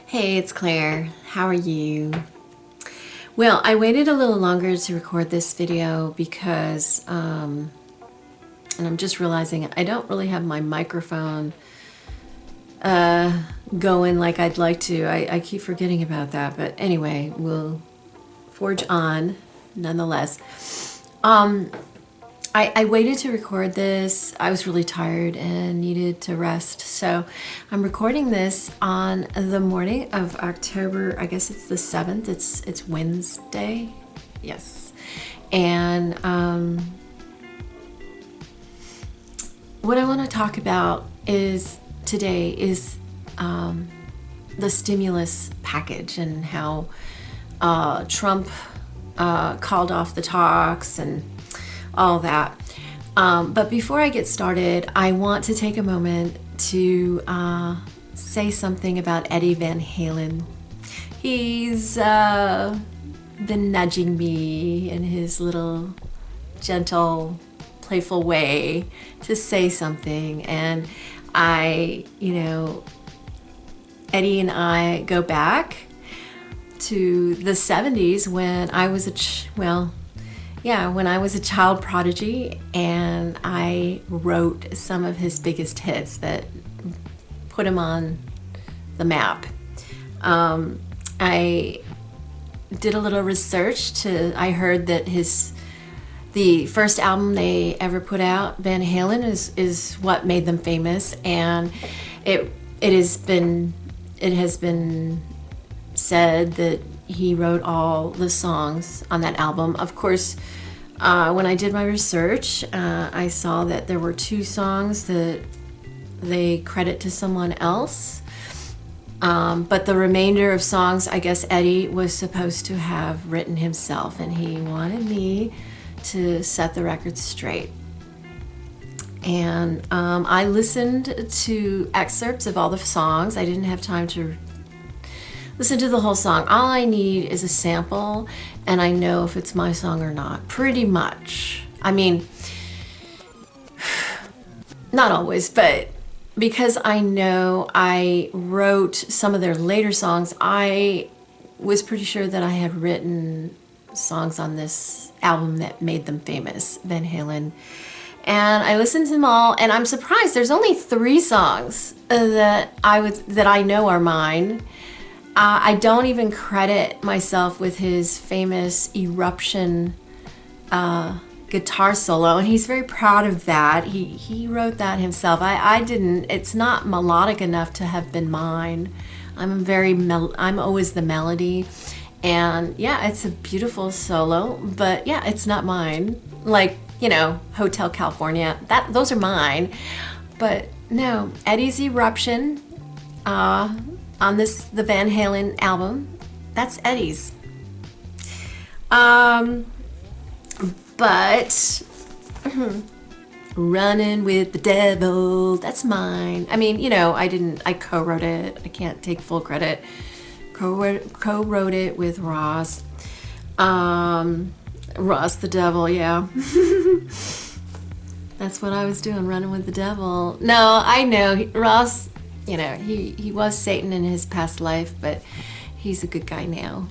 Hey, it's Claire. How are you? Well, I waited a little longer to record this video because, and I'm just realizing I don't really have my microphone going like I'd like to. I keep forgetting about that, but anyway, we'll forge on nonetheless. I waited to record this. I was really tired and needed to rest. So I'm recording this on the morning of October, I guess it's the 7th. It's Wednesday. Yes. And what I want to talk about today is the stimulus package and how Trump called off the talks and all that. But before I get started, I want to take a moment to say something about Eddie Van Halen. He's been nudging me in his little gentle, playful way to say something. And Eddie and I go back to the 70s when I was when I was a child prodigy, and I wrote some of his biggest hits that put him on the map. I did a little research I heard that the first album they ever put out, Van Halen, is what made them famous, and it has been said that he wrote all the songs on that album. Of course, when I did my research, I saw that there were 2 songs that they credit to someone else. But the remainder of songs, I guess Eddie was supposed to have written himself, and he wanted me to set the record straight. And I listened to excerpts of all the songs. I didn't have time to listen to the whole song. All I need is a sample, and I know if it's my song or not, pretty much. I mean, not always, but because I know I wrote some of their later songs, I was pretty sure that I had written songs on this album that made them famous, Van Halen. And I listened to them all, and I'm surprised there's only 3 songs that I know are mine. I don't even credit myself with his famous Eruption guitar solo, and he's very proud of that. He wrote that himself. I didn't. It's not melodic enough to have been mine. I'm always the melody, and yeah, it's a beautiful solo, but yeah, it's not mine. Like, Hotel California, those are mine, but no, Eddie's Eruption on the Van Halen album, that's Eddie's. But Running with the Devil, that's mine. I mean, I co-wrote it. I can't take full credit. Co-wrote it with Ross. Ross the Devil, yeah. That's what I was doing, running with the devil. No, I know, Ross, he was Satan in his past life, but he's a good guy now.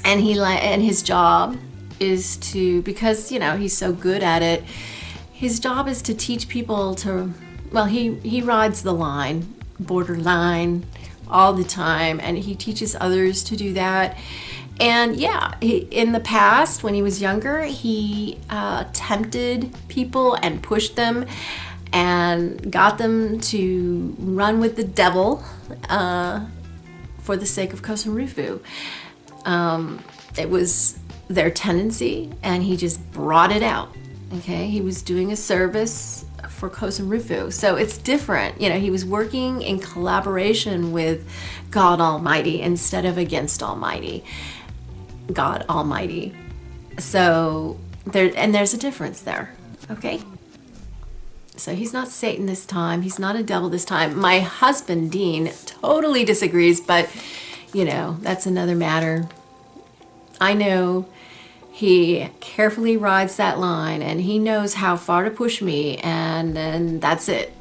And his job is to, because he's so good at it, his job is to teach people he rides the line, borderline, all the time, and he teaches others to do that. And yeah, in the past, when he was younger, he tempted people and pushed them and got them to run with the devil for the sake of Kosan Rufu. It was their tendency, and he just brought it out. Okay, he was doing a service for Kosan Rufu, so it's different. He was working in collaboration with God Almighty instead of against God Almighty. So there's a difference there. Okay. So he's not Satan this time. He's not a devil this time. My husband, Dean, totally disagrees, but that's another matter. I know he carefully rides that line, and he knows how far to push me, and then that's it.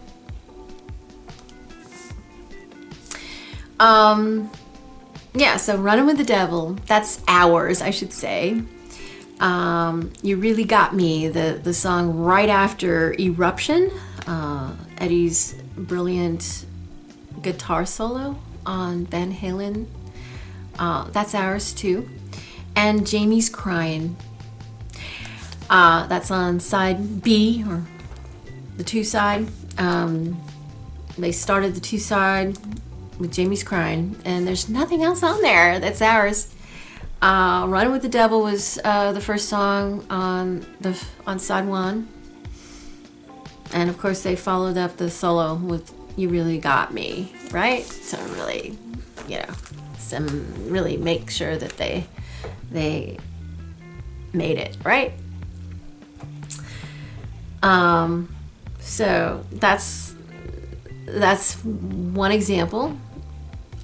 Yeah, so Running with the Devil, that's ours, I should say. You Really Got Me, the song right after Eruption, Eddie's brilliant guitar solo on Van Halen, that's ours too. And Jamie's Crying, that's on side B, or the 2 side. They started the 2 side with Jamie's Crying, and there's nothing else on there that's ours. Running with the Devil was the first song on side 1, and of course they followed up the solo with You Really Got Me, right? So really, really make sure that they made it right. So that's one example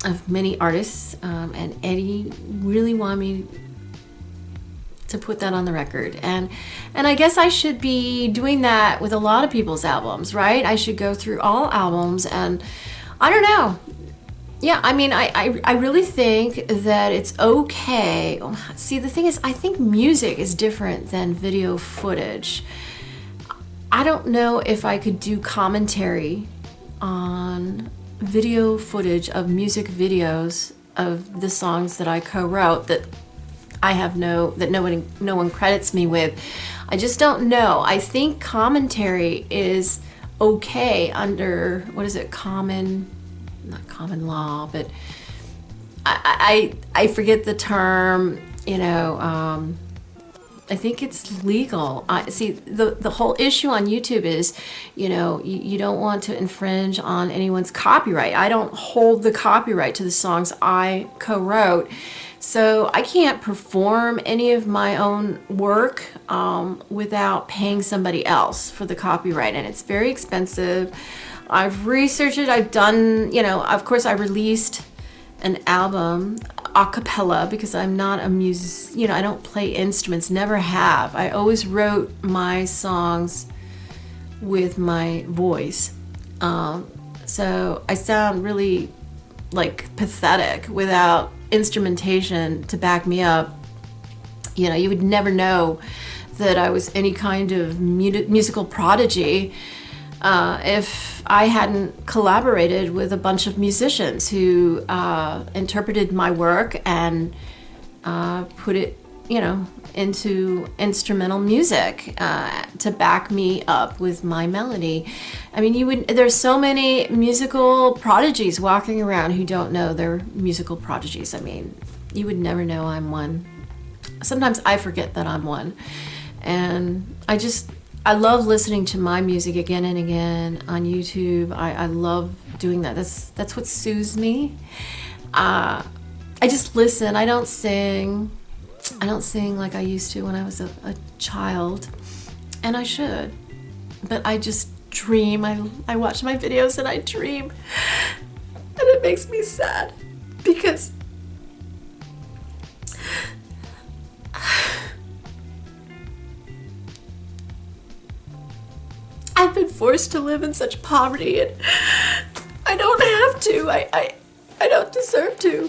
of many artists, and Eddie really wanted me to put that on the record, and I guess I should be doing that with a lot of people's albums, right? I should go through all albums, and I don't know. Yeah, I mean, I really think that it's okay. See, the thing is, I think music is different than video footage. I don't know if I could do commentary on video footage of music videos of the songs that I co-wrote that no one credits me with. I just don't know. I think commentary is okay under, what is it, not common law, but I forget the term, I think it's legal. See, the whole issue on YouTube is, you don't want to infringe on anyone's copyright. I don't hold the copyright to the songs I co-wrote, so I can't perform any of my own work without paying somebody else for the copyright, and it's very expensive. I've researched it. I've done, of course I released an album a cappella because I'm not a I don't play instruments, never have. I always wrote my songs with my voice. So I sound really like pathetic without instrumentation to back me up. You would never know that I was any kind of musical prodigy if I hadn't collaborated with a bunch of musicians who interpreted my work and put it, into instrumental music to back me up with my melody. I mean, there's so many musical prodigies walking around who don't know they're musical prodigies. I mean, you would never know I'm one. Sometimes I forget that I'm one. And I love listening to my music again and again on YouTube. I love doing that. That's what soothes me. I just listen. I don't sing. I don't sing like I used to when I was a child, and I should. But I just dream. I watch my videos and I dream, and it makes me sad because I've been forced to live in such poverty, and I don't have to. I don't deserve to.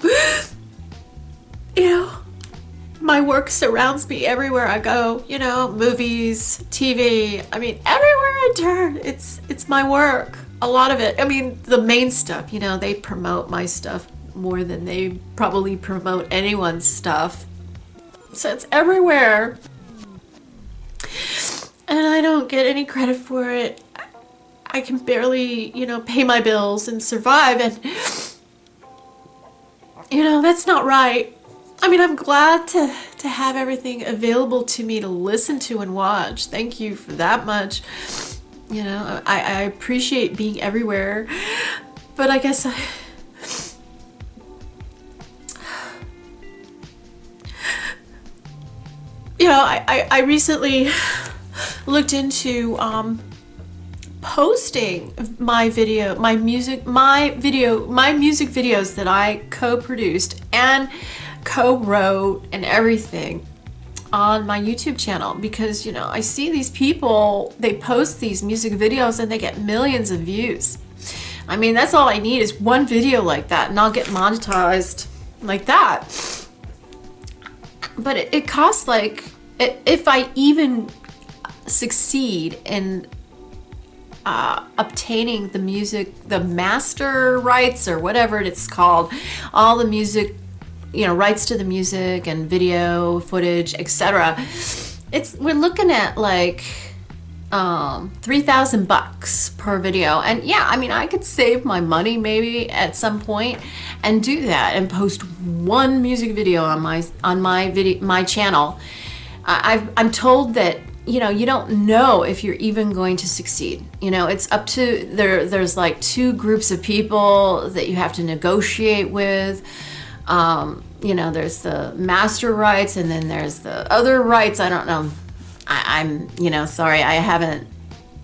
My work surrounds me everywhere I go, movies, TV. I mean, everywhere I turn, it's my work. A lot of it. I mean, the main stuff, they promote my stuff more than they probably promote anyone's stuff. So it's everywhere. And I don't get any credit for it. I can barely, pay my bills and survive, and that's not right. I mean, I'm glad to have everything available to me to listen to and watch. Thank you for that much. I appreciate being everywhere, but I guess I recently looked into posting my music videos that I co-produced and co-wrote and everything on my YouTube channel, because I see these people, they post these music videos and they get millions of views. I mean, that's all I need is one video like that, and I'll get monetized like that. But it costs like, if I even succeed in obtaining the music, the master rights or whatever it's called, all the music, rights to the music and video footage, etc. We're looking at like $3,000 per video. And yeah, I mean, I could save my money maybe at some point and do that and post one music video on my channel. I'm told that you don't know if you're even going to succeed. It's up to there's like two groups of people that you have to negotiate with. There's the master rights, and then there's the other rights. I don't know. I'm sorry, I haven't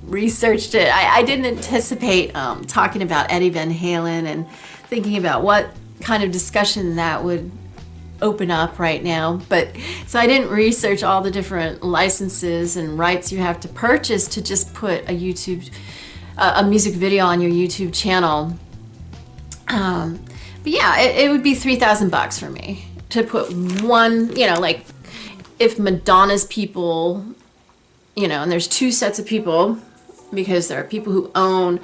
researched it. I didn't anticipate talking about Eddie Van Halen and thinking about what kind of discussion that would open up right now. But so I didn't research all the different licenses and rights you have to purchase to just put a music video on your YouTube channel. But yeah, it would be $3,000 for me to put one, like if Madonna's people, and there's two sets of people, because there are people who own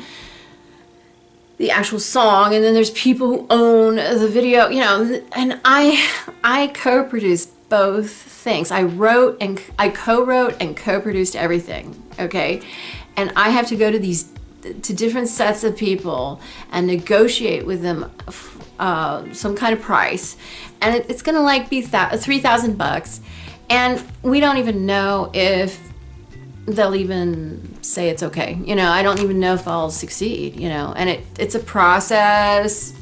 the actual song, and then there's people who own the video, and I co-produced both things. I co-wrote and co-produced everything, okay? And I have to go to different sets of people and negotiate with them some kind of price, and it's gonna like be $3,000, and we don't even know if they'll even say it's okay. I don't even know if I'll succeed, and it's a process.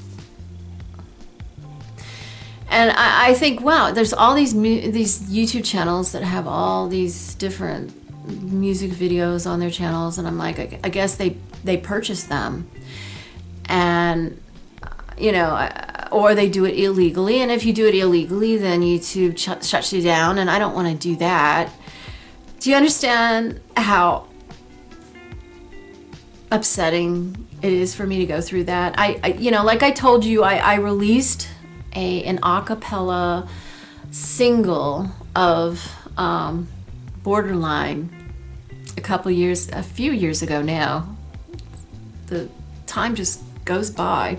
And I think, wow, there's all these YouTube channels that have all these different music videos on their channels, and I'm like, I guess they purchase them, and or they do it illegally, and if you do it illegally, then YouTube shuts you down, and I don't want to do that. Do you understand how upsetting it is for me to go through that? I like I told you, I released an a cappella single of Borderline a few years ago now. The time just goes by.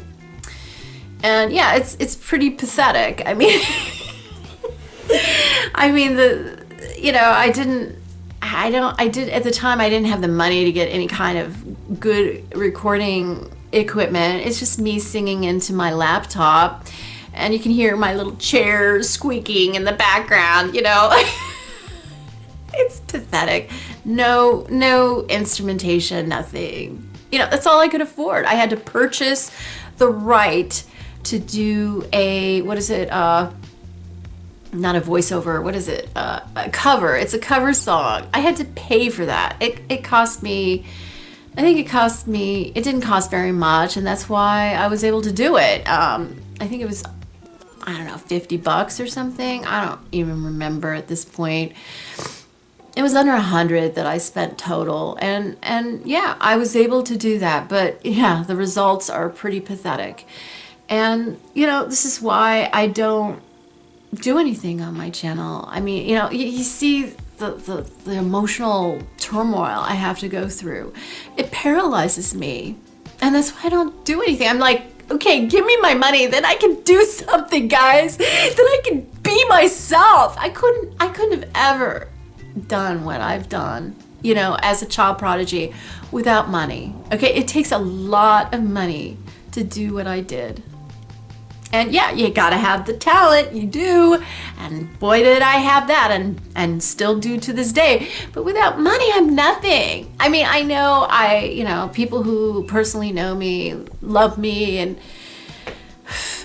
And yeah, it's pretty pathetic. I mean, at the time I didn't have the money to get any kind of good recording equipment. It's just me singing into my laptop, and you can hear my little chair squeaking in the background, It's pathetic. No instrumentation, nothing. That's all I could afford. I had to purchase the right to do not a voiceover, what is it? A cover. It's a cover song. I had to pay for that. It cost me, it didn't cost very much, and that's why I was able to do it. I think it was, I don't know, $50 or something. I don't even remember at this point. It was under 100 that I spent total, and yeah, I was able to do that, but yeah, the results are pretty pathetic. And this is why I don't do anything on my channel. I mean, you see the emotional turmoil I have to go through. It paralyzes me, and that's why I don't do anything. I'm like, okay, give me my money, then I can do something, guys. Then I can be myself. I couldn't have ever done what I've done, as a child prodigy without money. Okay, it takes a lot of money to do what I did. And yeah, you gotta have the talent, you do, and boy did I have that, and still do to this day. But without money, I'm nothing. I mean, I know people who personally know me, love me, and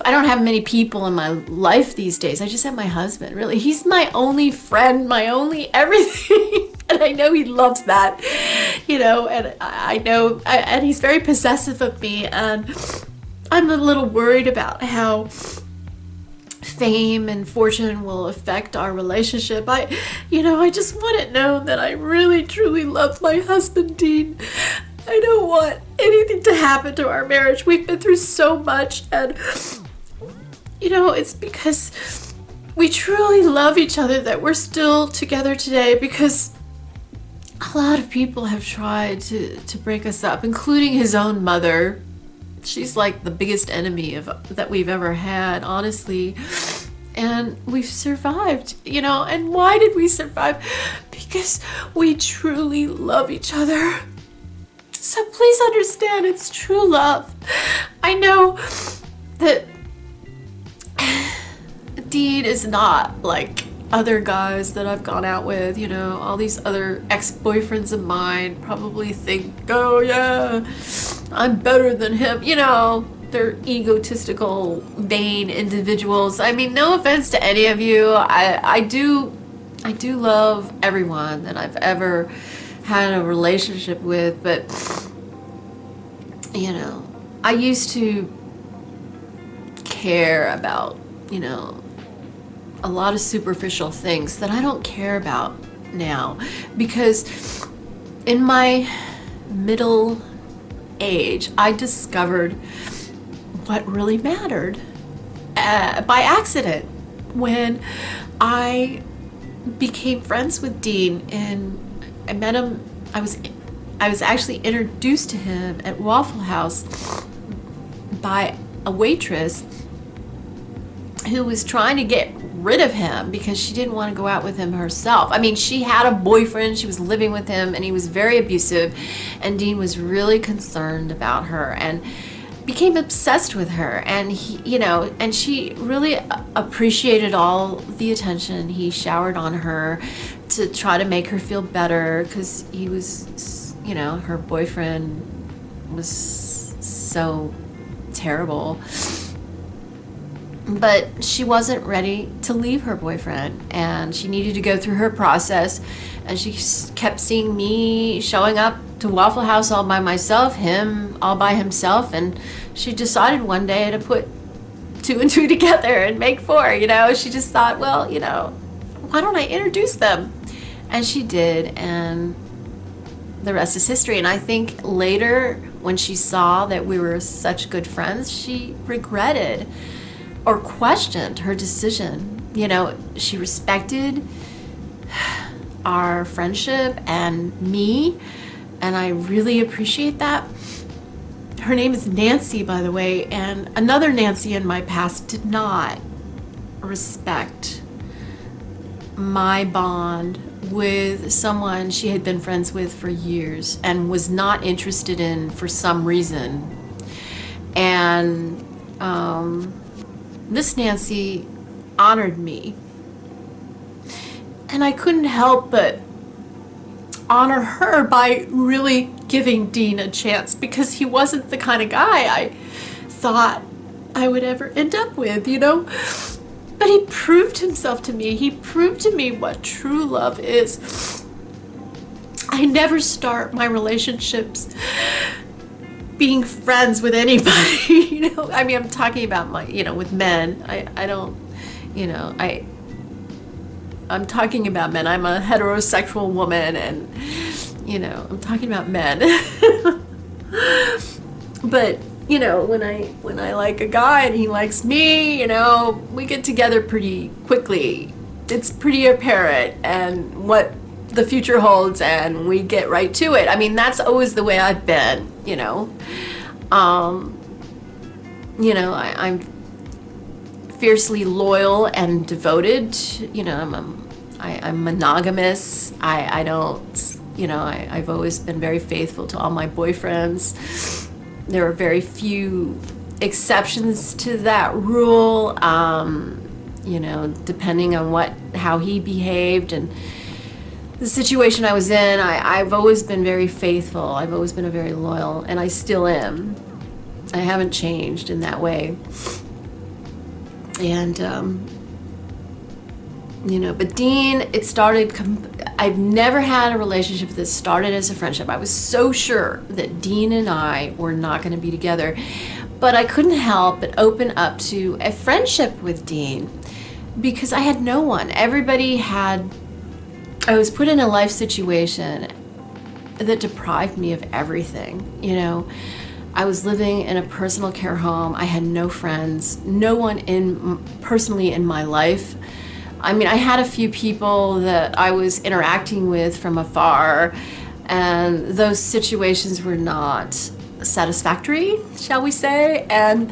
I don't have many people in my life these days. I just have my husband, really. He's my only friend, my only everything. And I know he loves that, and I know, and he's very possessive of me, and I'm a little worried about how fame and fortune will affect our relationship. I just want it known that I really, truly love my husband, Dean. I don't want anything to happen to our marriage. We've been through so much, and it's because we truly love each other that we're still together today, because a lot of people have tried to break us up, including his own mother. She's like the biggest enemy that we've ever had, honestly. And we've survived, and why did we survive? Because we truly love each other. So please understand, it's true love. I know that Dean is not like other guys that I've gone out with, all these other ex-boyfriends of mine probably think, oh yeah, I'm better than him. They're egotistical, vain individuals. I mean, no offense to any of you. I do love everyone that I've ever had a relationship with, but I used to care about, a lot of superficial things that I don't care about now, because in my middle age, I discovered what really mattered by accident when I became friends with Dean, and I met him. I was actually introduced to him at Waffle House by a waitress who was trying to get rid of him because she didn't want to go out with him herself. I mean, she had a boyfriend, she was living with him, and he was very abusive, and Dean was really concerned about her and became obsessed with her, and he, and she really appreciated all the attention he showered on her to try to make her feel better, because he was, her boyfriend was so terrible. But she wasn't ready to leave her boyfriend, and she needed to go through her process, and she kept seeing me showing up to Waffle House all by myself, him all by himself, and she decided one day to put 2 and 2 together and make 4. She just thought, well, why don't I introduce them? And she did, and the rest is history. And I think later, when she saw that we were such good friends, she regretted or questioned her decision. She respected our friendship and me, and I really appreciate that. Her name is Nancy, by the way, and another Nancy in my past did not respect my bond with someone she had been friends with for years and was not interested in for some reason. And this Nancy honored me, and I couldn't help but honor her by really giving Dean a chance, because he wasn't the kind of guy I thought I would ever end up with, But he proved himself to me. He proved to me what true love is. I never start my relationships being friends with anybody. I mean, I'm talking about with men. I don't, I'm talking about men. I'm a heterosexual woman, and I'm talking about men. But when I like a guy and he likes me, we get together pretty quickly. It's pretty apparent and what the future holds, and we get right to it. I mean, that's always the way I've been. I'm fiercely loyal and devoted. I'm monogamous. I don't, I've always been very faithful to all my boyfriends. There are very few exceptions to that rule, depending on how he behaved and the situation I was in. I've always been very faithful. I've always been very loyal, and I still am. I haven't changed in that way. And, but Dean, it started, I've never had a relationship that started as a friendship. I was so sure that Dean and I were not going to be together, but I couldn't help but open up to a friendship with Dean because I had no one. I was put in a life situation that deprived me of everything. You know, I was living in a personal care home. I had no friends, no one personally in my life. I mean, I had a few people that I was interacting with from afar, and those situations were not satisfactory, shall we say, and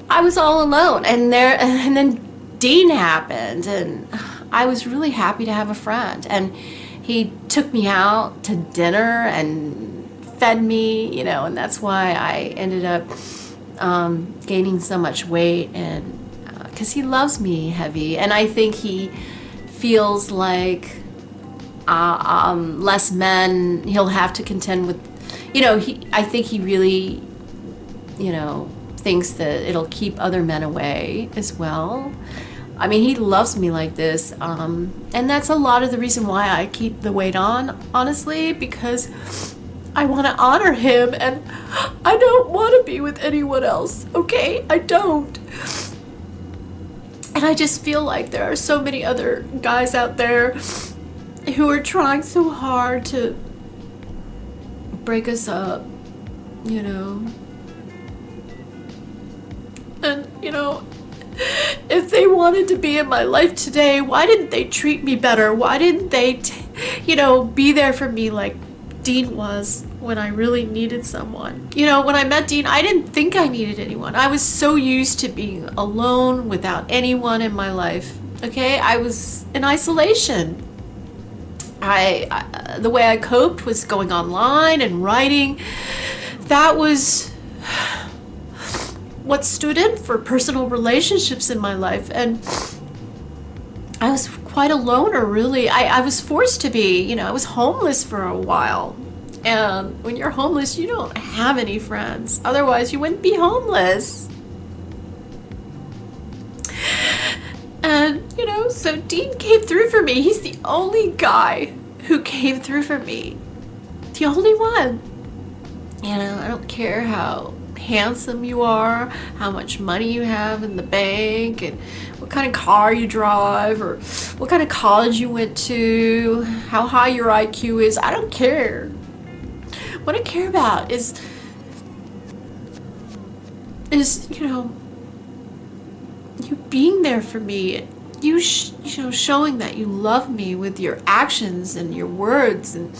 I was all alone. And then Dean happened, and I was really happy to have a friend, and he took me out to dinner and fed me, you know, and that's why I ended up gaining so much weight, and because he loves me heavy, and I think he feels like less men he'll have to contend with, you know, I think he really, you know, thinks that it'll keep other men away as well. I mean, he loves me like this, and that's a lot of the reason why I keep the weight on, honestly, because I want to honor him, and I don't want to be with anyone else, okay? I don't. And I just feel like there are so many other guys out there who are trying so hard to break us up, you know. And, you know, if they wanted to be in my life today, why didn't they treat me better? Why didn't they, you know, be there for me like Dean was when I really needed someone? You know, when I met Dean, I didn't think I needed anyone. I was so used to being alone without anyone in my life. Okay, I was in isolation. The way I coped was going online and writing. That was what stood in for personal relationships in my life, and I was quite a loner, really. I was forced to be, you know, I was homeless for a while. And when you're homeless, you don't have any friends. Otherwise, you wouldn't be homeless. And, you know, so Dean came through for me. He's the only guy who came through for me. The only one. You know, I don't care how handsome you are, how much money you have in the bank, and what kind of car you drive, or what kind of college you went to, how high your IQ is. I don't care. What I care about is you know, you being there for me, you know, showing that you love me with your actions and your words, and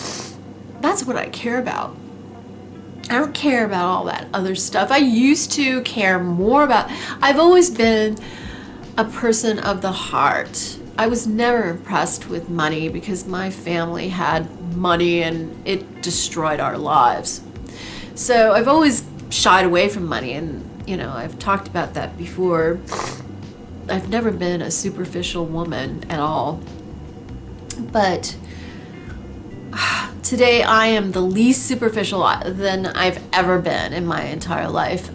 that's what I care about. I don't care about all that other stuff. I used to care more about, I've always been a person of the heart. I was never impressed with money because my family had money and it destroyed our lives. So I've always shied away from money, and, you know, I've talked about that before. I've never been a superficial woman at all. But today I am the least superficial than I've ever been in my entire life.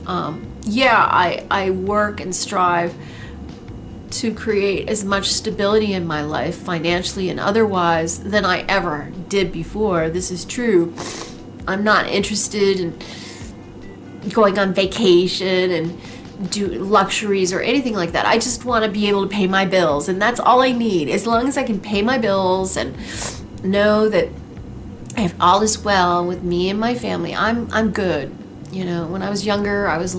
Yeah, I work and strive to create as much stability in my life, financially and otherwise, than I ever did before. This is true. I'm not interested in going on vacation and do luxuries or anything like that. I just want to be able to pay my bills, and that's all I need. As long as I can pay my bills and know that if all is well with me and my family, I'm good. You know, when I was younger, I was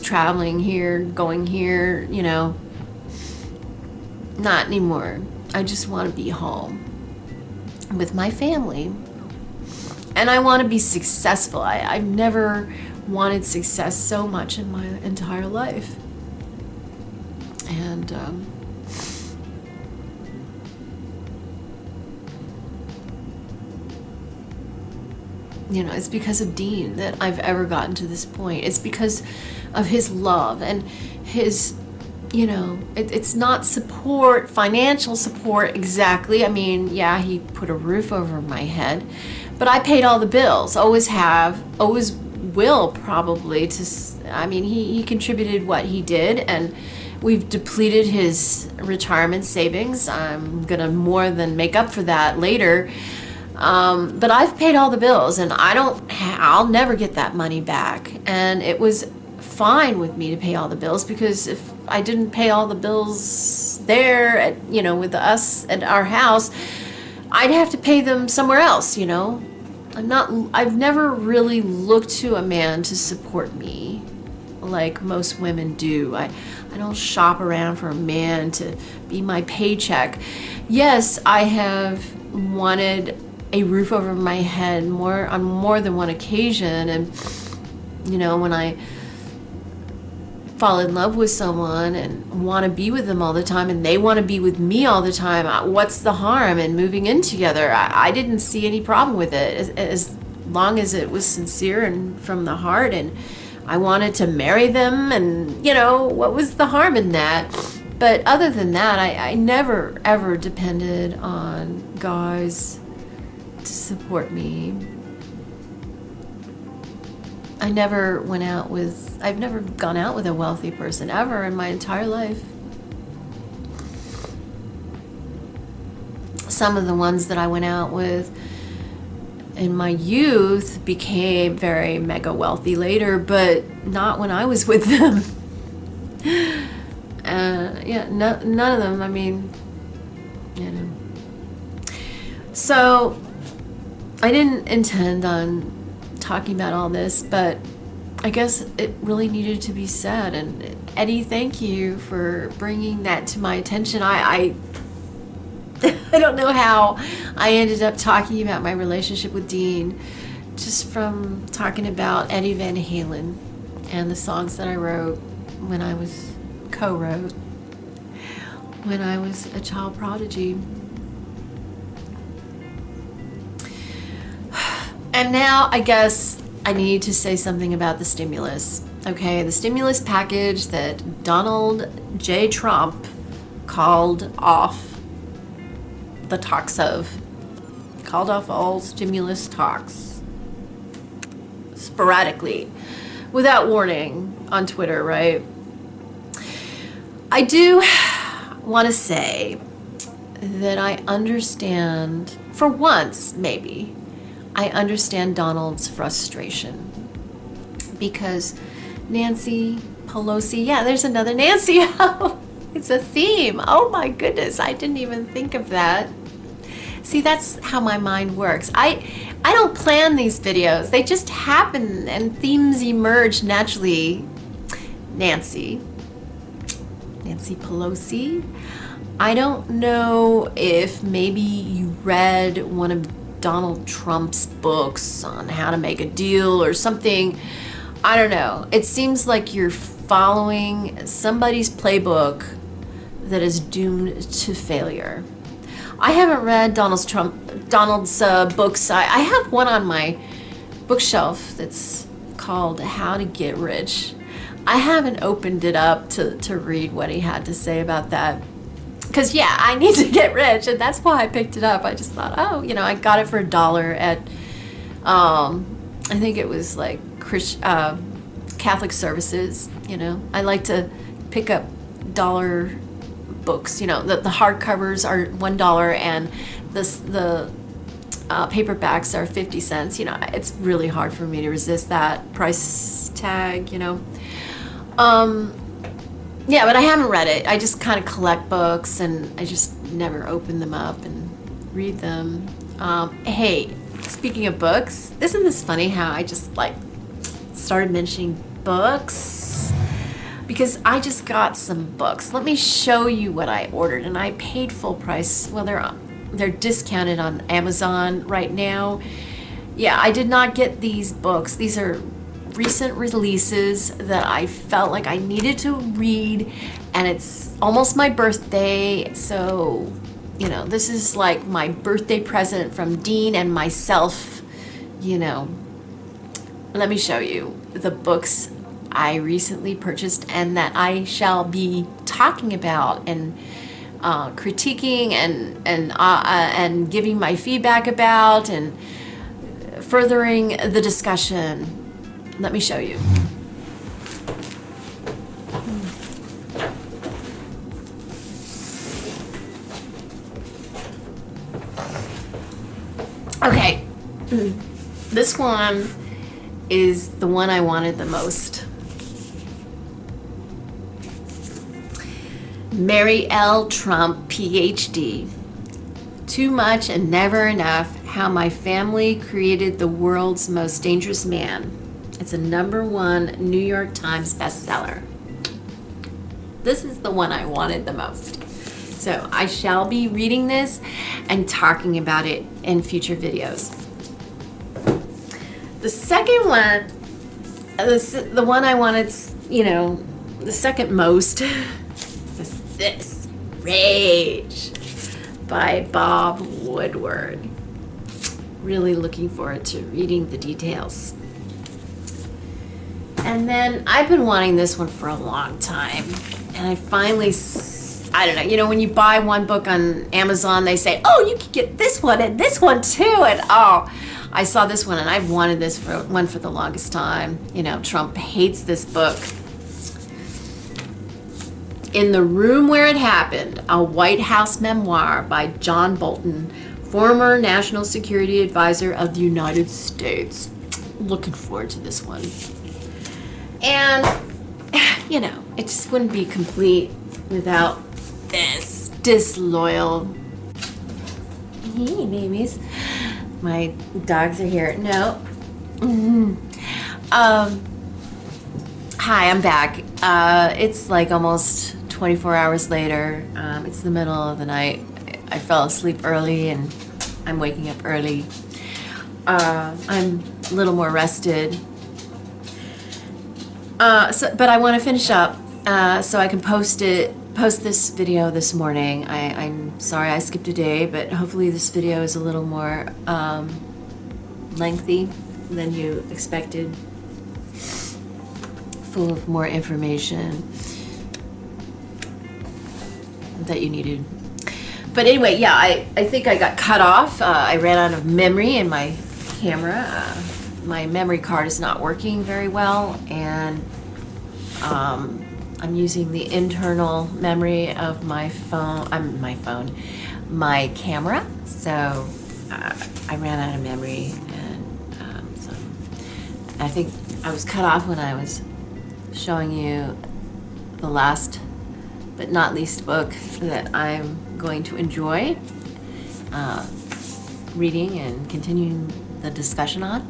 traveling here, going here, you know. Not anymore. I just want to be home with my family. And I want to be successful. I've never wanted success so much in my entire life. And you know, it's because of Dean that I've ever gotten to this point. It's because of his love and his, you know, it's not support, financial support exactly. I mean, yeah, he put a roof over my head, but I paid all the bills. Always have, always will probably. I mean, he contributed what he did, and we've depleted his retirement savings. I'm gonna more than make up for that later. But I've paid all the bills, and I'll never get that money back. And it was fine with me to pay all the bills, because if I didn't pay all the bills there at, you know, with us at our house, I'd have to pay them somewhere else, you know. I've never really looked to a man to support me like most women do. I don't shop around for a man to be my paycheck. Yes, I have wanted a roof over my head on more than one occasion, and you know, when I fall in love with someone and want to be with them all the time and they want to be with me all the time, what's the harm in moving in together? I didn't see any problem with it as long as it was sincere and from the heart, and I wanted to marry them, and you know, what was the harm in that? But other than that, I never ever depended on guys to support me. I've never gone out with a wealthy person ever in my entire life. Some of the ones that I went out with in my youth became very mega wealthy later, but not when I was with them. None of them, I mean, you know. So I didn't intend on talking about all this, but I guess it really needed to be said. And Eddie, thank you for bringing that to my attention. I don't know how I ended up talking about my relationship with Dean, just from talking about Eddie Van Halen and the songs that I co-wrote when I was a child prodigy. And now I guess I need to say something about the stimulus. Okay, the stimulus package that Donald J. Trump called off the talks of. Called off all stimulus talks sporadically, without warning, on Twitter, right? I do want to say that I understand, for once maybe, I understand Donald's frustration, because Nancy Pelosi, yeah, there's another Nancy. It's a theme. Oh my goodness, I didn't even think of that. See, that's how my mind works. I don't plan these videos. They just happen and themes emerge naturally. Nancy Pelosi. I don't know if maybe you read one of Donald Trump's books on how to make a deal or something. I don't know. It seems like you're following somebody's playbook that is doomed to failure. I haven't read Donald's books. I have one on my bookshelf that's called How to Get Rich. I haven't opened it up to read what he had to say about that. Because, yeah, I need to get rich, and that's why I picked it up. I just thought, oh, you know, I got it for $1 at, I think it was like Catholic Services, you know. I like to pick up dollar books, you know. The hardcovers are $1, and the paperbacks are 50 cents. You know, it's really hard for me to resist that price tag, you know. Yeah, but I haven't read it. I just kind of collect books, and I just never open them up and read them. Hey, speaking of books, isn't this funny how I just started mentioning books? Because I just got some books. Let me show you what I ordered, and I paid full price. Well, they're discounted on Amazon right now. Yeah, I did not get these books. These are recent releases that I felt like I needed to read, and it's almost my birthday, so you know, this is like my birthday present from Dean and myself, you know. Let me show you the books I recently purchased and that I shall be talking about and critiquing and giving my feedback about and furthering the discussion. Let me show you. Okay, this one is the one I wanted the most. Mary L. Trump, Ph.D., Too Much and Never Enough, How My Family Created the World's Most Dangerous Man. It's a #1 New York Times bestseller. This is the one I wanted the most. So I shall be reading this and talking about it in future videos. The second one, the one I wanted, the second most, is this, Rage, by Bob Woodward. Really looking forward to reading the details. And then I've been wanting this one for a long time, and I finally, I don't know, when you buy one book on Amazon, they say, oh, you can get this one and this one too, and oh, I saw this one and I've wanted this one for the longest time. Trump hates this book. In the Room Where It Happened, a White House memoir by John Bolton, former National Security Advisor of the United States. Looking forward to this one. And, it just wouldn't be complete without this. Disloyal. Hey, babies. My dogs are here. No. Hi, I'm back. It's like almost 24 hours later. It's the middle of the night. I fell asleep early and I'm waking up early. I'm a little more rested. But I want to finish up so I can post this video this morning. I'm sorry I skipped a day, but hopefully this video is a little more lengthy than you expected, full of more information that you needed. But anyway, yeah, I think I got cut off. I ran out of memory in my camera. My memory card is not working very well, and I'm using the internal memory of my camera. So I ran out of memory, and so I think I was cut off when I was showing you the last but not least book that I'm going to enjoy reading and continuing the discussion on.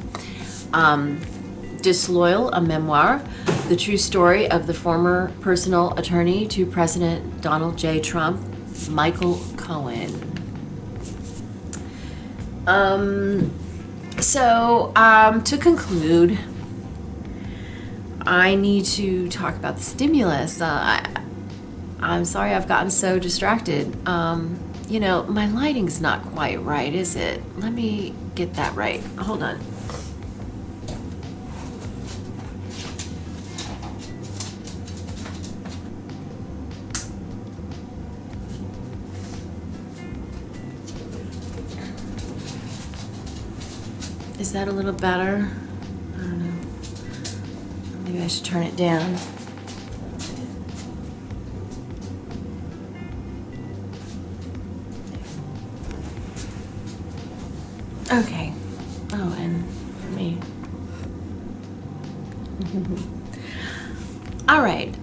Disloyal, a memoir, the true story of the former personal attorney to President Donald J. Trump, Michael Cohen. To conclude, I need to talk about the stimulus. I'm sorry I've gotten so distracted. My lighting's not quite right, is it? Let me get that right. Hold on. Is that a little better? I don't know. Maybe I should turn it down. Okay. Oh, and for me. All right.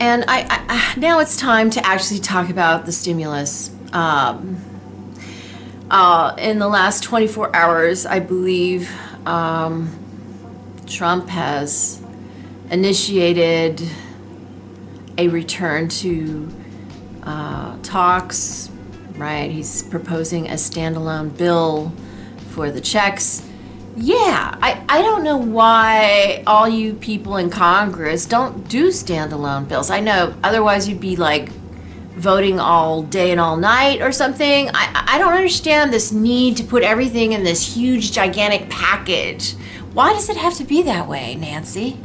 And I now it's time to actually talk about the stimulus. In the last 24 hours, I believe Trump has initiated a return to talks, right? He's proposing a standalone bill for the checks. Yeah, I don't know why all you people in Congress don't do standalone bills. I know otherwise you'd be like voting all day and all night or something. I don't understand this need to put everything in this huge, gigantic package. Why does it have to be that way, Nancy?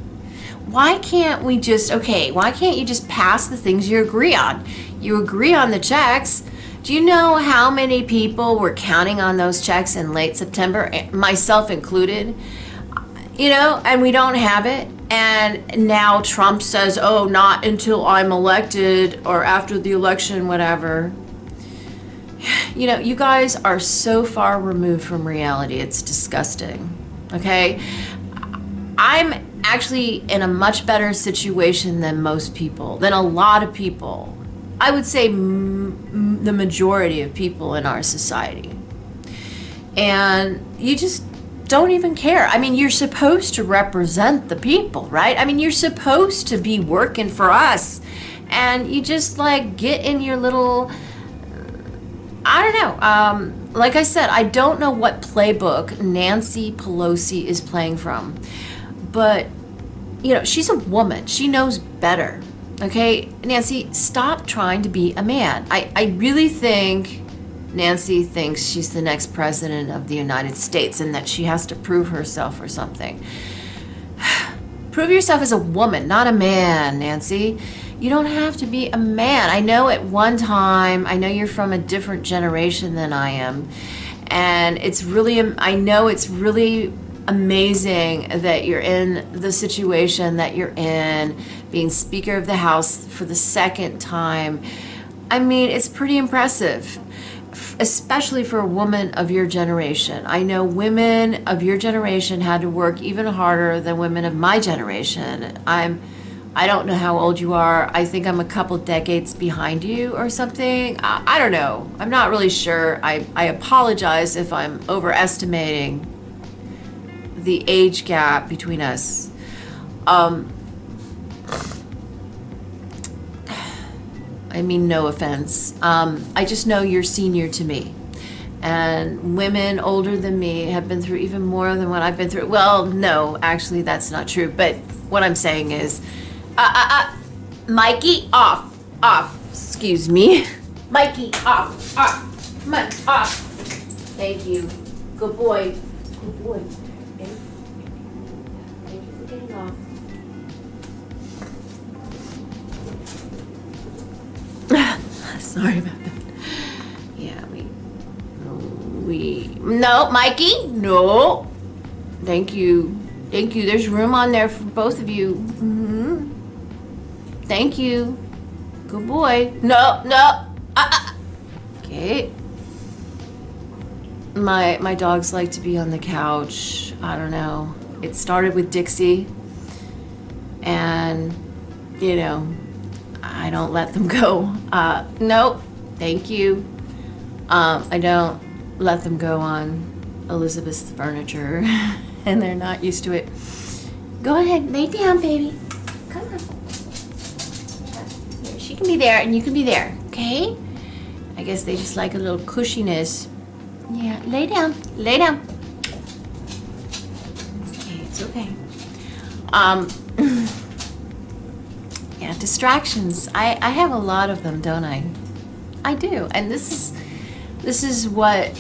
Why can't you just pass the things you agree on? You agree on the checks. Do you know how many people were counting on those checks in late September, myself included? And we don't have it. And now Trump says, oh, not until I'm elected or after the election, whatever. You guys are so far removed from reality. It's disgusting. Okay? I'm actually in a much better situation than most people, than a lot of people. I would say the majority of people in our society. And you just don't even care. I mean, you're supposed to represent the people, right? I mean, you're supposed to be working for us. And you just like get in your little, I don't know. Like I said, I don't know what playbook Nancy Pelosi is playing from. But, you know, she's a woman. She knows better. Okay? Nancy, stop trying to be a man. I really think Nancy thinks she's the next president of the United States and that she has to prove herself or something. Prove yourself as a woman, not a man, Nancy. You don't have to be a man. I know at one time, I know you're from a different generation than I am. And I know it's really amazing that you're in the situation that you're in, being Speaker of the House for the second time. I mean, it's pretty impressive, especially for a woman of your generation. I know women of your generation had to work even harder than women of my generation. I don't know how old you are. I think I'm a couple decades behind you or something. I don't know. I'm not really sure. I apologize if I'm overestimating the age gap between us. I mean, no offense. I just know you're senior to me. And women older than me have been through even more than what I've been through. Well, no, actually, that's not true. But what I'm saying is, Mikey, off, excuse me. Mikey, off, come on, off. Thank you. Good boy. Good boy. Okay. Thank you for getting off. Sorry about that. Yeah, no, Mikey, no. Thank you. There's room on there for both of you. Mm-hmm. Thank you. Good boy. No. Okay. My dogs like to be on the couch. I don't know. It started with Dixie. And, you know, I don't let them go. No, thank you. I don't let them go on Elizabeth's furniture. And they're not used to it. Go ahead, lay down, baby. Come on. Here, she can be there and you can be there, okay? I guess they just like a little cushiness. Yeah, lay down. Okay, it's okay. Yeah, distractions. I have a lot of them, don't I? I do, and this is what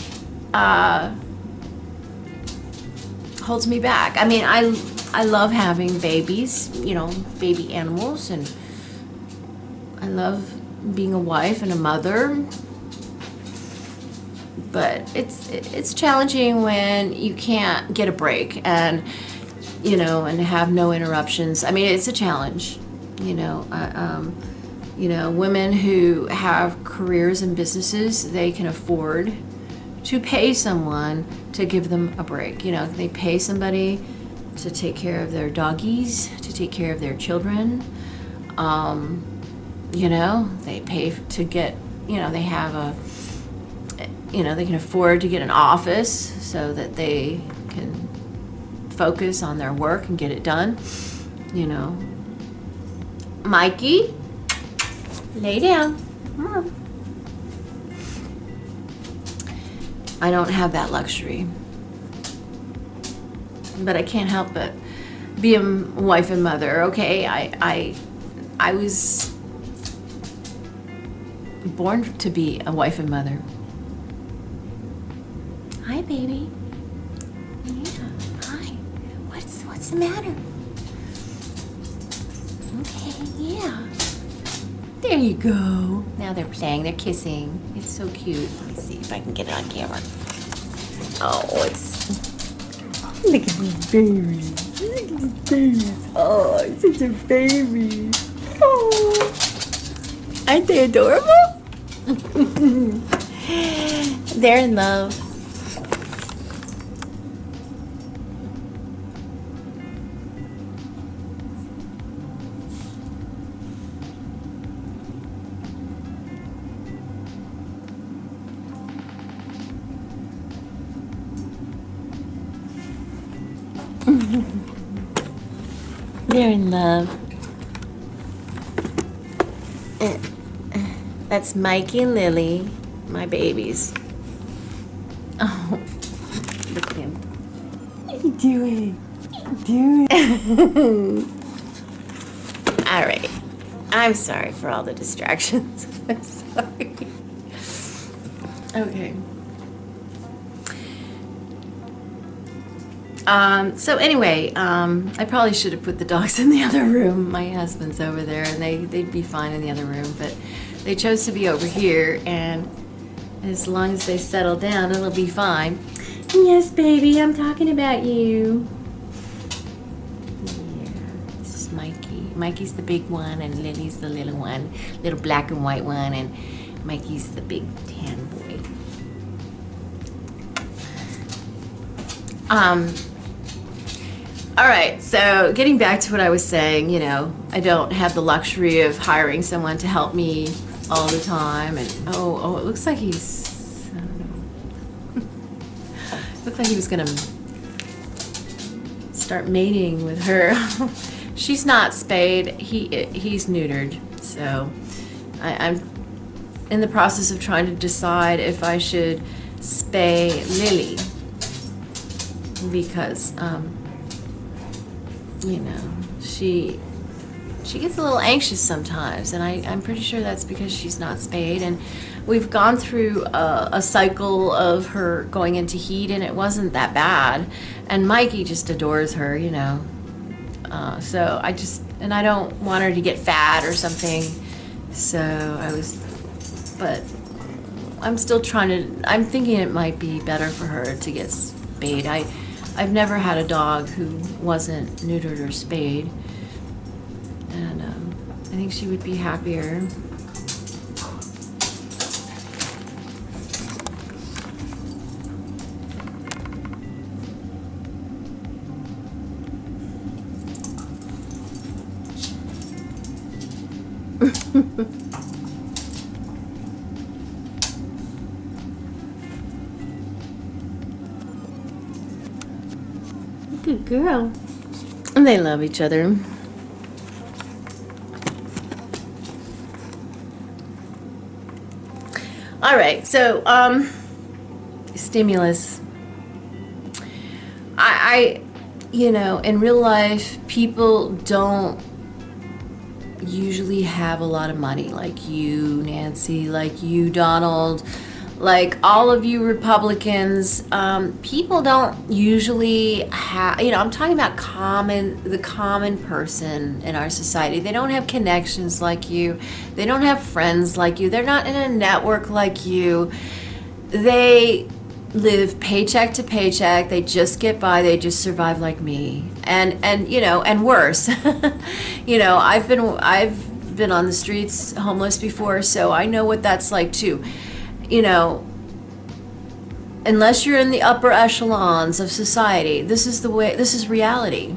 holds me back. I mean, I love having babies, you know, baby animals, and I love being a wife and a mother. But it's challenging when you can't get a break and, you know, and have no interruptions. I mean, it's a challenge, you know. You know, women who have careers and businesses, they can afford to pay someone to give them a break. You know, they pay somebody to take care of their doggies, to take care of their children. You know, they pay to get, you know, they have a, you know, they can afford to get an office so that they can focus on their work and get it done, you know. Mikey, lay down. I don't have that luxury. But I can't help but be a wife and mother, okay? I was born to be a wife and mother. Hi, baby. Yeah, hi. What's the matter? Okay, yeah. There you go. Now they're playing, they're kissing. It's so cute. Let me see if I can get it on camera. Oh, look at these babies. Look at these babies. Oh, it's such a baby. Oh. Aren't they adorable? They're in love. They're in love. That's Mikey and Lily, my babies. Oh, look at him. What are you doing? What are you doing? All right. I'm sorry for all the distractions. I'm sorry. Okay. So anyway, I probably should have put the dogs in the other room. My husband's over there, and they'd be fine in the other room, but they chose to be over here, and as long as they settle down, it'll be fine. Yes, baby, I'm talking about you. Yeah, this is Mikey. Mikey's the big one, and Lily's the little one, little black and white one, and Mikey's the big tan boy. All right, so getting back to what I was saying, you know, I don't have the luxury of hiring someone to help me all the time, and oh, it looks like he's, I don't know. Looked like he was gonna start mating with her. She's not spayed, he's neutered, so I'm in the process of trying to decide if I should spay Lily, because you know, she gets a little anxious sometimes, and I'm pretty sure that's because she's not spayed, and we've gone through a cycle of her going into heat, and it wasn't that bad, and Mikey just adores her, you know, so I don't want her to get fat or something, so but I'm still I'm thinking it might be better for her to get spayed. I've never had a dog who wasn't neutered or spayed, and I think she would be happier. Good girl. And they love each other. All right, so stimulus. I you know, in real life, people don't usually have a lot of money, like you, Nancy, like you, Donald, like all of you Republicans. People don't usually have, you know, I'm talking about the common person in our society. They don't have connections like you. They don't have friends like you. They're not in a network like you. They live paycheck to paycheck. They just get by. They just survive like me, and you know, and worse. You know, I've been on the streets homeless before, so I know what that's like too. You know, unless you're in the upper echelons of society, this is reality,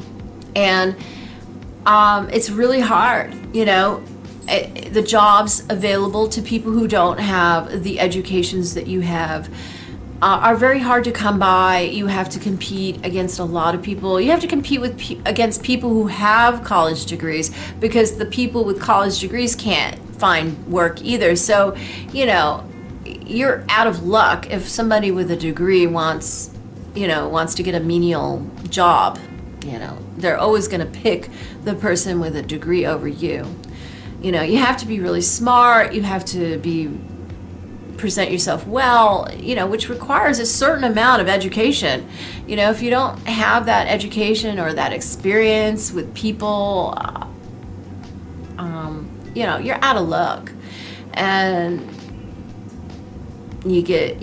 and it's really hard. You know, the jobs available to people who don't have the educations that you have are very hard to come by. You have to compete against a lot of people. You have to compete against people who have college degrees, because the people with college degrees can't find work either. So, you know, you're out of luck if somebody with a degree wants to get a menial job. You know, they're always going to pick the person with a degree over you. You know, you have to be really smart. You have to present yourself well, you know, which requires a certain amount of education. You know, if you don't have that education or that experience with people, you know, you're out of luck, and you get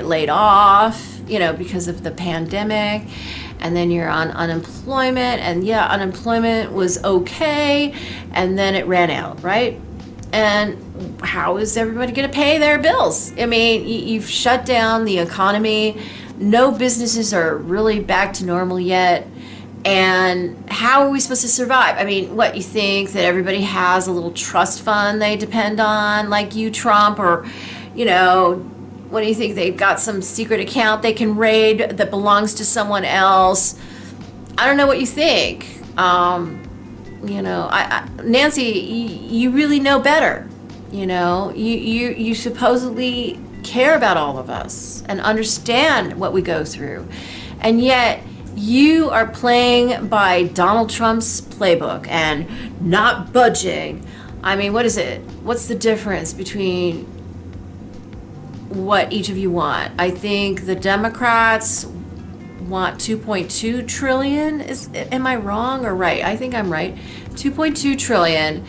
laid off, you know, because of the pandemic, and then you're on unemployment, and yeah, unemployment was okay, and then it ran out, right? And how is everybody going to pay their bills? I mean, you've shut down the economy. No businesses are really back to normal yet. And how are we supposed to survive? I mean, what, you think that everybody has a little trust fund they depend on, like you, Trump, or, you know, what do you think? They've got some secret account they can raid that belongs to someone else? I don't know what you think. Nancy, you really know better. You supposedly care about all of us and understand what we go through. And yet you are playing by Donald Trump's playbook and not budging. I mean, what is it? What's the difference between what each of you want? I think the Democrats want 2.2 trillion. Am I wrong or right? I think I'm right. 2.2 trillion,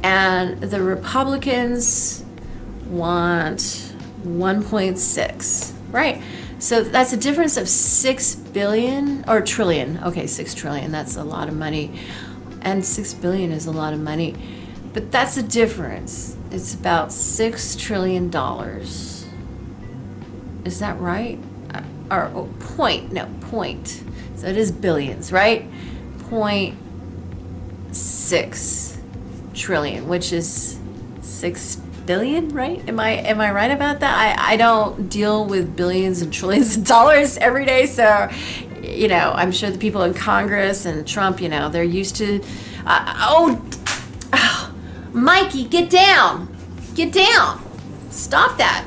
and the Republicans want 1.6. Right. So that's a difference of 6 billion or trillion. Okay, 6 trillion. That's a lot of money. And 6 billion is a lot of money. But that's a difference. It's about $6 trillion. Is that right? Or point. No, point. So it is billions, right? 0.6 trillion, which is 6 billion, right? Am I right about that? I don't deal with billions and trillions of dollars every day, so I'm sure the people in Congress and Trump, they're used to. Mikey, get down, stop that.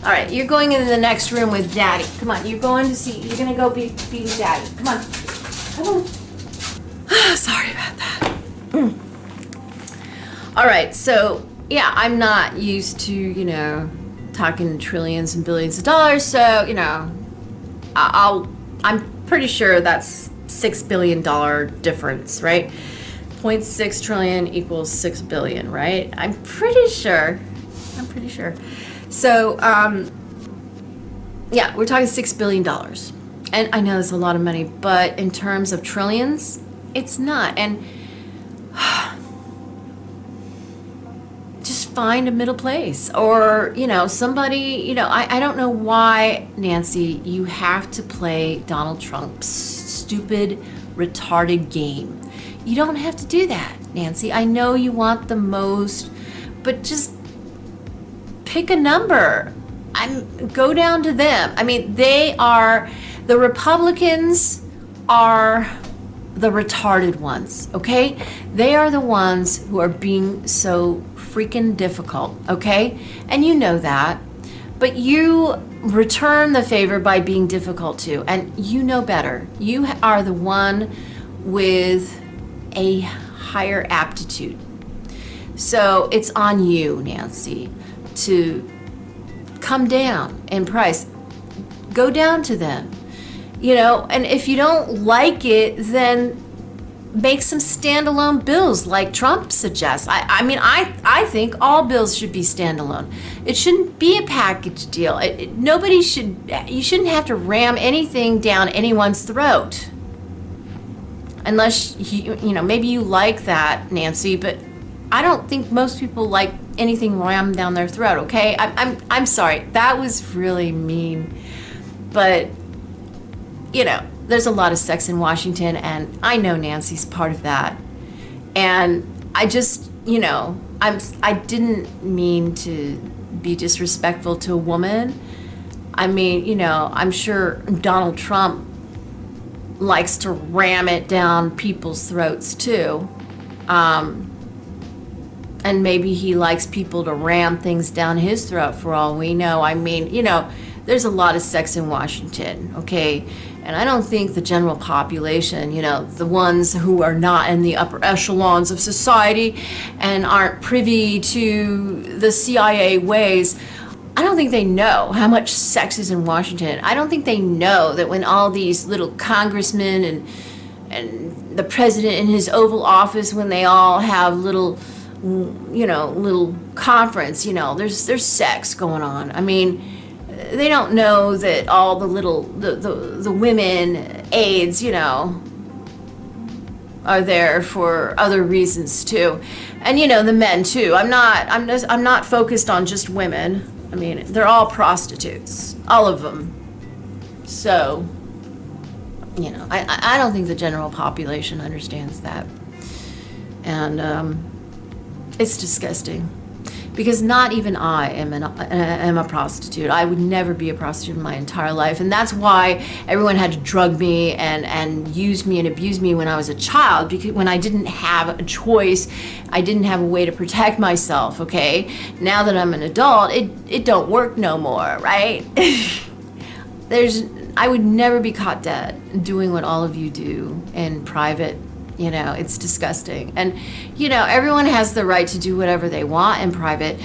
All right, you're going into the next room with Daddy. Come on, you're going to see. You're gonna go be with Daddy. Come on. Sorry about that. All right, so yeah, I'm not used to talking trillions and billions of dollars. So I'm pretty sure that's $6 billion difference, right? 0.6 trillion equals 6 billion, right? I'm pretty sure. So yeah, we're talking $6 billion, and I know it's a lot of money, but in terms of trillions, it's not. And just find a middle place, or somebody. I don't know why, Nancy, you have to play Donald Trump's stupid, retarded game. You don't have to do that, Nancy. I know you want the most, but just pick a number. Go down to them. I mean, the Republicans are the retarded ones, okay? They are the ones who are being so freaking difficult, okay? And you know that. But you return the favor by being difficult too, and you know better. You are the one with a higher aptitude. So it's on you, Nancy, to come down in price. Go down to them. And if you don't like it, then make some standalone bills like Trump suggests. I think all bills should be standalone. It shouldn't be a package deal. You shouldn't have to ram anything down anyone's throat. Unless, maybe you like that, Nancy, but I don't think most people like anything rammed down their throat, okay? I'm sorry. That was really mean. But, there's a lot of sex in Washington, and I know Nancy's part of that. And I just, I didn't mean to be disrespectful to a woman. I mean, I'm sure Donald Trump likes to ram it down people's throats too. And maybe he likes people to ram things down his throat for all we know. I mean, there's a lot of sex in Washington, okay? And I don't think the general population, the ones who are not in the upper echelons of society and aren't privy to the CIA ways, I don't think they know how much sex is in Washington. I don't think they know that when all these little congressmen and the president in his Oval Office, when they all have little conference, there's sex going on. I mean, they don't know that all the little the women aides, are there for other reasons too, and the men too. I'm not focused on just women. I mean, they're all prostitutes, all of them. So, I don't think the general population understands that, and it's disgusting. because not even I am a prostitute. I would never be a prostitute in my entire life. And that's why everyone had to drug me and use me and abuse me when I was a child, because when I didn't have a choice, I didn't have a way to protect myself, okay? Now that I'm an adult, it don't work no more, right? I would never be caught dead doing what all of you do in private. You know, it's disgusting. And, you know, everyone has the right to do whatever they want in private.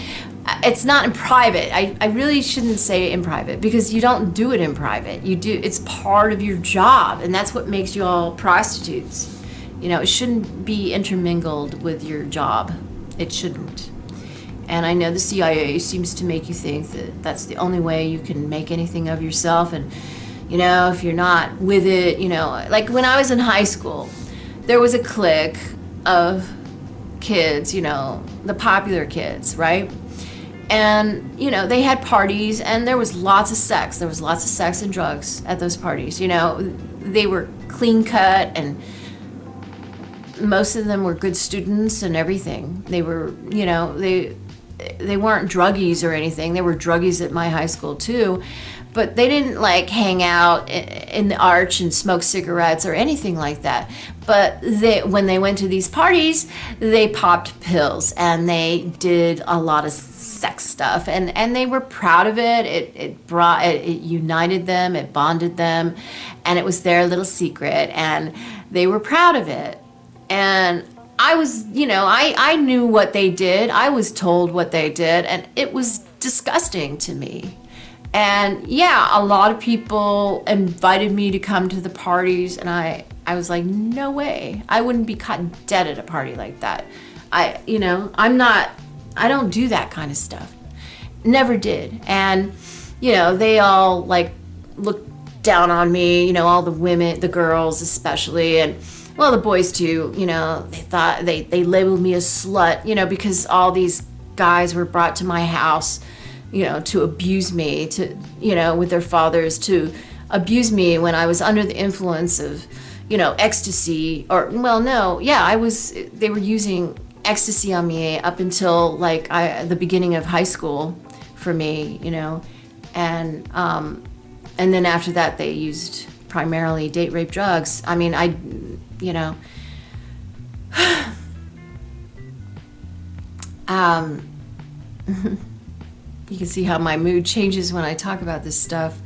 It's not in private. I really shouldn't say in private, because you don't do it in private. You do, it's part of your job, and that's what makes you all prostitutes. You know, it shouldn't be intermingled with your job. It shouldn't. And I know the CIA seems to make you think that that's the only way you can make anything of yourself. And, you know, if you're not with it, you know, like when I was in high school, there was a clique of kids, you know, the popular kids, right? And, you know, they had parties, and there was lots of sex. There was lots of sex and drugs at those parties. You know, they were clean cut, and most of them were good students and everything. They were, you know, they weren't druggies or anything. They were druggies at my high school too. But they didn't like hang out in the arch and smoke cigarettes or anything like that. But when they went to these parties, they popped pills and they did a lot of sex stuff, and they were proud of it. It united them, it bonded them, and it was their little secret, and they were proud of it. And I was, you know, I knew what they did. I was told what they did, and it was disgusting to me. And yeah, a lot of people invited me to come to the parties, and I was like, no way. I wouldn't be caught dead at a party like that. I don't do that kind of stuff. Never did. And, you know, they all like looked down on me, you know, all the women, the girls especially, and well, the boys too, you know, they thought they labeled me a slut, you know, because all these guys were brought to my house, you know, to abuse me, to, you know, with their fathers, to abuse me when I was under the influence of, you know, ecstasy, or, well, no, yeah, they were using ecstasy on me up until like the beginning of high school for me, you know, and then after that they used primarily date rape drugs. I mean, you know, you can see how my mood changes when I talk about this stuff.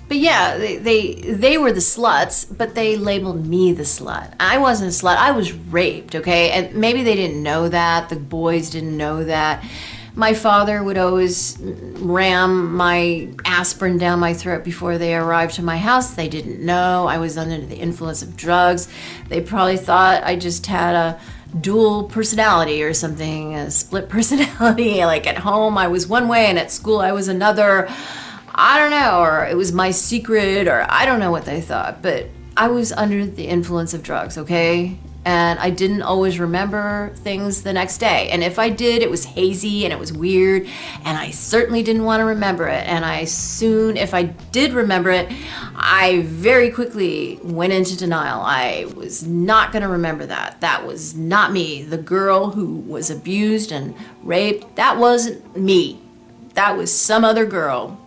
But yeah, they were the sluts, but they labeled me the slut. I wasn't a slut. I was raped, okay? And maybe they didn't know that. The boys didn't know that. My father would always ram my aspirin down my throat before they arrived to my house. They didn't know I was under the influence of drugs. They probably thought I just had a dual personality or something, a split personality. Like at home I was one way and at school I was another. I don't know, or it was my secret, or I don't know what they thought, but I was under the influence of drugs, okay? And I didn't always remember things the next day. And if I did, it was hazy and it was weird, and I certainly didn't want to remember it. And if I did remember it, I very quickly went into denial. I was not going to remember that. That was not me. The girl who was abused and raped, that wasn't me. That was some other girl.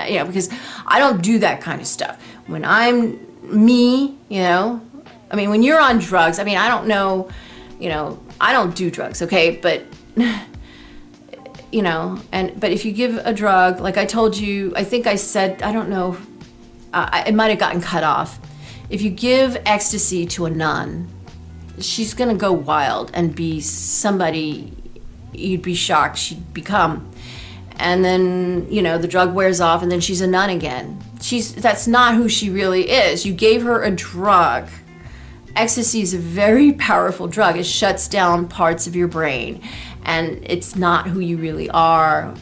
You know, because I don't do that kind of stuff. When I'm me, you know, I mean, when you're on drugs, I mean, I don't know, you know, I don't do drugs, okay? But, you know, but if you give a drug, like I told you, I think I said, I don't know, it might have gotten cut off. If you give ecstasy to a nun, she's going to go wild and be somebody you'd be shocked she'd become. And then, you know, the drug wears off and then she's a nun again. That's not who she really is. You gave her a drug. Ecstasy is a very powerful drug. It shuts down parts of your brain, and it's not who you really are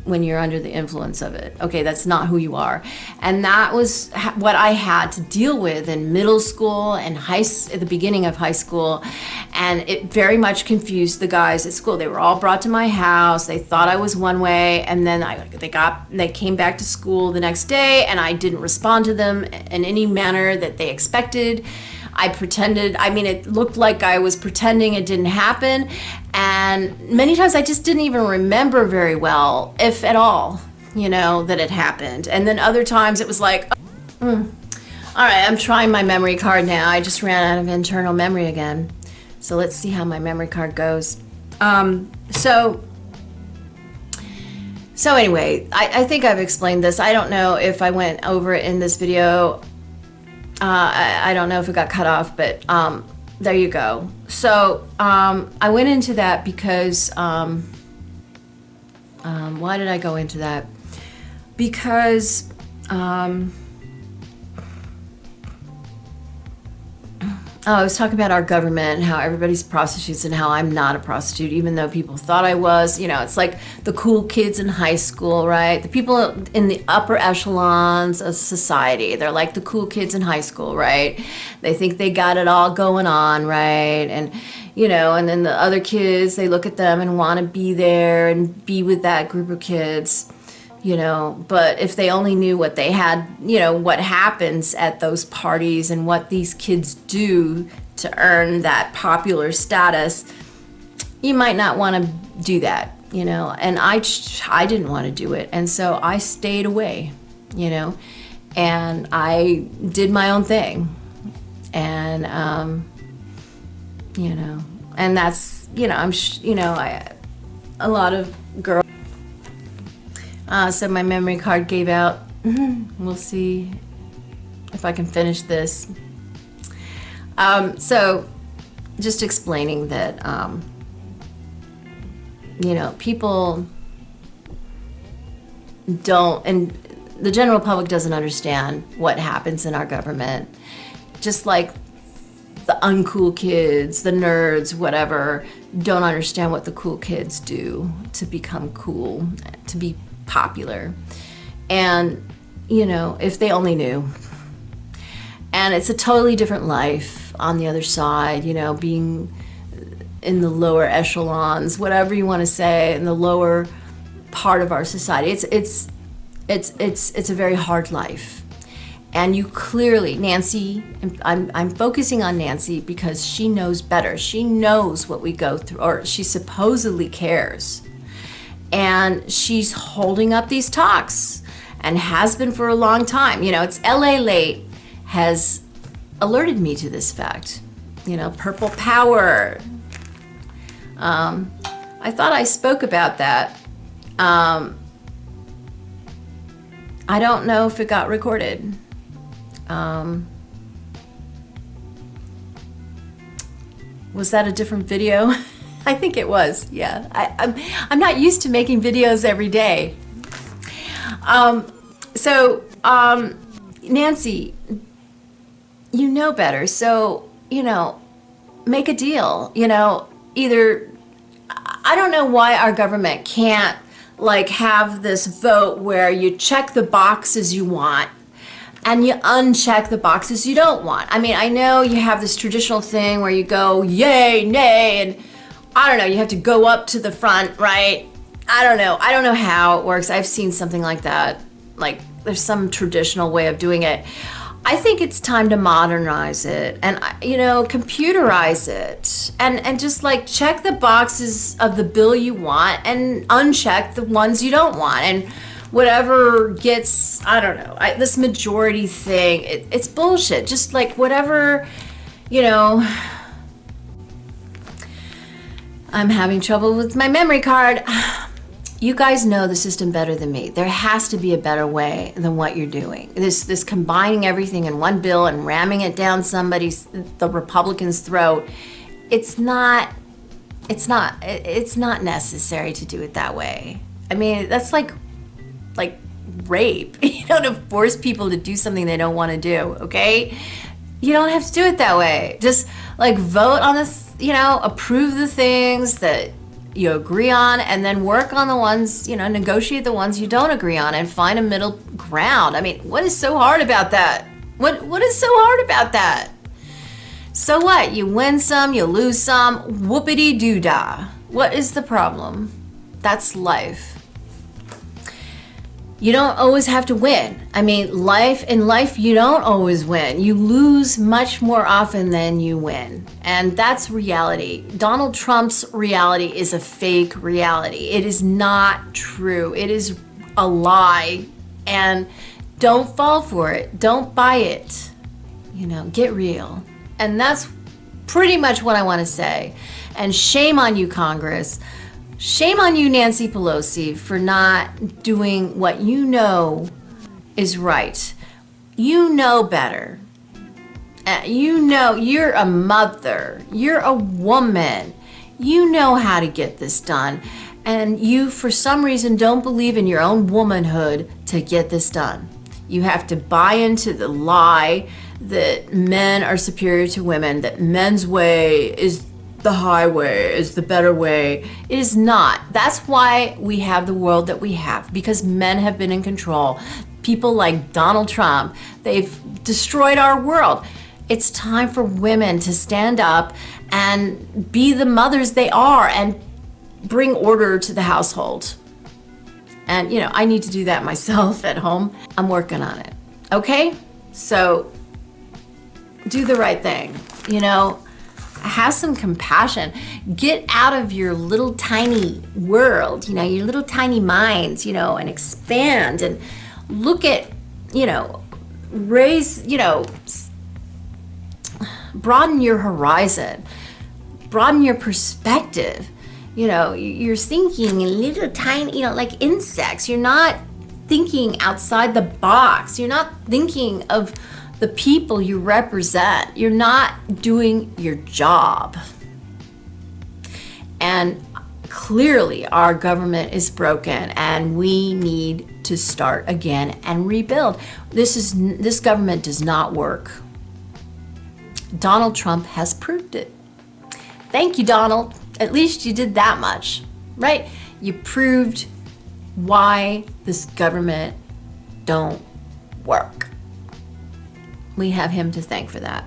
when you're under the influence of it. Okay, that's not who you are. And that was what I had to deal with in middle school and at the beginning of high school. And it very much confused the guys at school. They were all brought to my house. They thought I was one way, and then they came back to school the next day, and I didn't respond to them in any manner that they expected. I pretended, I mean, it looked like I was pretending it didn't happen. And many times I just didn't even remember very well, if at all, you know, that it happened. And then other times it was like, all right, I'm trying my memory card now. I just ran out of internal memory again. So let's see how my memory card goes. So anyway, I think I've explained this. I don't know if I went over it in this video. I don't know if it got cut off, but there you go. So I went into that because, why did I go into that? Because I was talking about our government and how everybody's prostitutes and how I'm not a prostitute, even though people thought I was. You know, it's like the cool kids in high school, right? The people in the upper echelons of society, they're like the cool kids in high school, right? They think they got it all going on, right? And, you know, and then the other kids, they look at them and want to be there and be with that group of kids. You know, but if they only knew what they had, you know, what happens at those parties and what these kids do to earn that popular status, you might not want to do that, you know. And I didn't want to do it. And so I stayed away, you know, and I did my own thing. And, you know, and that's, you know, a lot of girls. So my memory card gave out. We'll see if I can finish this. So just explaining that, you know, people don't, and the general public doesn't understand what happens in our government. Just like the uncool kids, the nerds, whatever, don't understand what the cool kids do to become cool, to be popular. And, you know, if they only knew. And it's a totally different life on the other side, you know, being in the lower echelons, whatever you want to say, in the lower part of our society. It's a very hard life. And you clearly, Nancy, I'm focusing on Nancy because she knows better. She knows what we go through, or she supposedly cares. And she's holding up these talks and has been for a long time. You know, it's LA Late has alerted me to this fact. You know, purple power. I thought I spoke about that. I don't know if it got recorded. Was that a different video? I think it was, yeah. I'm not used to making videos every day. Nancy, you know better. So, you know, make a deal. You know, either, I don't know why our government can't like have this vote where you check the boxes you want and you uncheck the boxes you don't want. I mean, I know you have this traditional thing where you go yay, nay, and I don't know, you have to go up to the front, right? I don't know how it works. I've seen something like that. Like there's some traditional way of doing it. I think it's time to modernize it and, you know, computerize it and just like check the boxes of the bill you want and uncheck the ones you don't want. And whatever gets, I don't know, this majority thing, it's bullshit. Just like whatever, you know, I'm having trouble with my memory card. You guys know the system better than me. There has to be a better way than what you're doing. This combining everything in one bill and ramming it down the Republican's throat. It's not necessary to do it that way. I mean, that's like rape, you know, to force people to do something they don't want to do, okay? You don't have to do it that way. Just like vote on this, you know, approve the things that you agree on and then work on the ones, you know, negotiate the ones you don't agree on and find a middle ground. I mean, what is so hard about that? What is so hard about that? So what? You win some, you lose some, whoopity-doo-dah. What is the problem? That's life. You don't always have to win. I mean, in life, you don't always win. You lose much more often than you win. And that's reality. Donald Trump's reality is a fake reality. It is not true. It is a lie. And don't fall for it. Don't buy it. You know, get real. And that's pretty much what I want to say. And shame on you, Congress. Shame on you, Nancy Pelosi, for not doing what you know is right. You know better. You know, you're a mother. You're a woman. You know how to get this done. And you, for some reason, don't believe in your own womanhood to get this done. You have to buy into the lie that men are superior to women, that men's way is the highway, is the better way. It is not. That's why we have the world that we have, because men have been in control. People like Donald Trump, they've destroyed our world. It's time for women to stand up and be the mothers they are and bring order to the household. And, you know, I need to do that myself at home. I'm working on it. Okay? So do the right thing. You know, have some compassion. Get out of your little tiny world, you know, your little tiny minds, you know, and expand and look at, you know, raise, you know, broaden your horizon, broaden your perspective. You know, you're thinking in little tiny, you know, like insects. You're not thinking outside the box. You're not thinking of the people you represent. You're not doing your job. And clearly our government is broken and we need to start again and rebuild. This government does not work. Donald Trump has proved it. Thank you, Donald. At least you did that much, right? You proved why this government don't work. We have him to thank for that,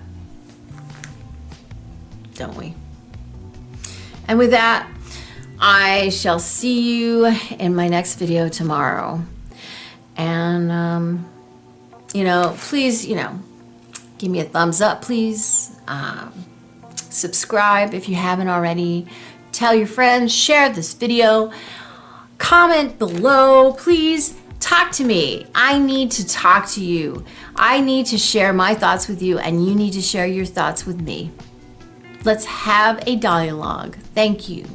don't we? And with that, I shall see you in my next video tomorrow. And, you know, please, you know, give me a thumbs up, please. Subscribe if you haven't already. Tell your friends, share this video. Comment below, please. Talk to me. I need to talk to you. I need to share my thoughts with you, and you need to share your thoughts with me. Let's have a dialogue. Thank you.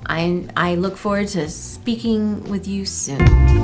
I look forward to speaking with you soon.